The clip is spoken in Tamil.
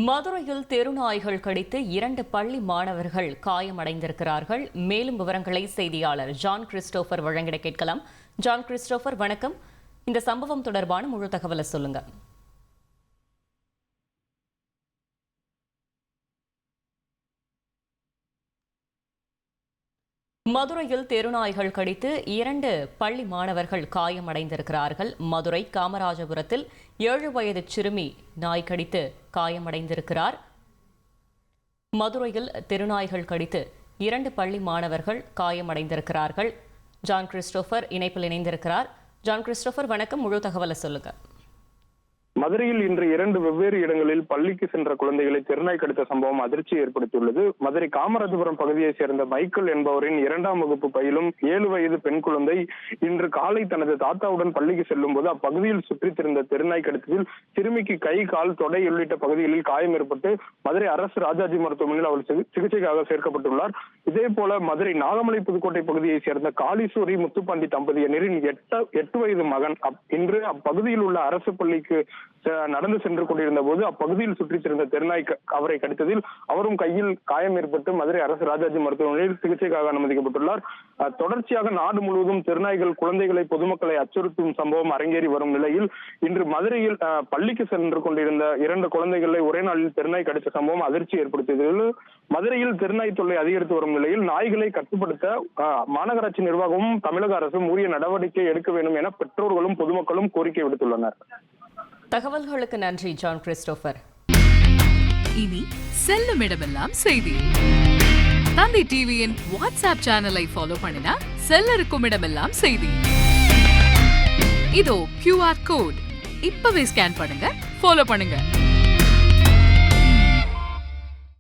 மதுரையில் தெருநாய்கள் கடித்து 2 பள்ளி மாணவர்கள் காயமடைந்திருக்கிறார்கள். மேலும் விவரங்களை செய்தியாளர் ஜான் கிறிஸ்டோபர் வழங்கிட கேட்கலாம். ஜான் கிறிஸ்டோபர், வணக்கம். இந்த சம்பவம் தொடர்பான முழு தகவலை சொல்லுங்க. மதுரையில் தெருநாய்கள் கடித்து 2 பள்ளி மாணவர்கள் காயமடைந்திருக்கிறார்கள். மதுரை காமராஜபுரத்தில் 7 வயது சிறுமி நாய் கடித்து காயமடைந்திருக்கிறார். மதுரையில் தெருநாய்கள் கடித்து 2 பள்ளி மாணவர்கள் காயமடைந்திருக்கிறார்கள். ஜான் கிறிஸ்டோபர் இணைப்பில் இணைந்திருக்கிறார். ஜான் கிறிஸ்டோபர், வணக்கம். முழு தகவலை சொல்லுங்க. மதுரையில் இன்று 2 வெவ்வேறு இடங்களில் பள்ளிக்கு சென்ற குழந்தைகளை தெருநாய் கடித்த சம்பவம் அதிர்ச்சியை ஏற்படுத்தியுள்ளது. மதுரை காமராஜபுரம் பகுதியைச் சேர்ந்த மைக்கேல் என்பவரின் 2ஆம் வகுப்பு பயிலும் 7 வயது பெண் குழந்தை இன்று காலை தனது தாத்தாவுடன் பள்ளிக்கு செல்லும் போது அப்பகுதியில் சுற்றித் திரிந்த தெருநாய் கடித்ததில் சிறுமிக்கு கை, கால், தொடை உள்ளிட்ட பகுதிகளில் காயம் ஏற்பட்டு மதுரை அரசு ராஜாஜி மருத்துவமனையில் அவர் சிகிச்சைக்காக சேர்க்கப்பட்டுள்ளார். இதே போல மதுரை நாகமலை புதுக்கோட்டை பகுதியைச் சேர்ந்த காளீஸ்வரி முத்துப்பாண்டி தம்பதியினரின் 8 வயது மகன் இன்று அப்பகுதியில் உள்ள அரசு பள்ளிக்கு நடந்து சென்று கொண்டிருந்த போது அப்பகுதியில் சுற்றித் திரிந்த தெருநாய் அவரை கடித்ததில் அவரும் கையில் காயம் ஏற்பட்டு மதுரை அரசு ராஜாஜி மருத்துவமனையில் சிகிச்சைக்காக அனுமதிக்கப்பட்டுள்ளார். தொடர்ச்சியாக நாடு முழுவதும் தெருநாய்கள் குழந்தைகளை, பொதுமக்களை அச்சுறுத்தும் சம்பவம் அரங்கேறி வரும் நிலையில் இன்று மதுரையில் பள்ளிக்கு சென்று கொண்டிருந்த 2 குழந்தைகளை ஒரே நாளில் தெருநாய் கடித்த சம்பவம் அதிர்ச்சி ஏற்படுத்தியது. மதுரையில் தெருநாய் தொல்லை அதிகரித்து வரும் நிலையில் நாய்களை கட்டுப்படுத்த மாநகராட்சி நிர்வாகமும் தமிழக அரசும் உரிய நடவடிக்கை எடுக்க வேண்டும் என பெற்றோர்களும் பொதுமக்களும் கோரிக்கை விடுத்துள்ளனர். தகவல்களுக்கு நன்றி, ஜான் கிறிஸ்டோபர். இனி செல்லும் இடமெல்லாம் செய்தி. தந்தை டிவியின் வாட்ஸ்அப் சேனலை ஃபாலோ பண்ணினா செல்ல இருக்கும் இடமெல்லாம் செய்தி. இதோ QR கோட் இப்பவே ஸ்கேன் பண்ணுங்க, ஃபாலோ பண்ணுங்க.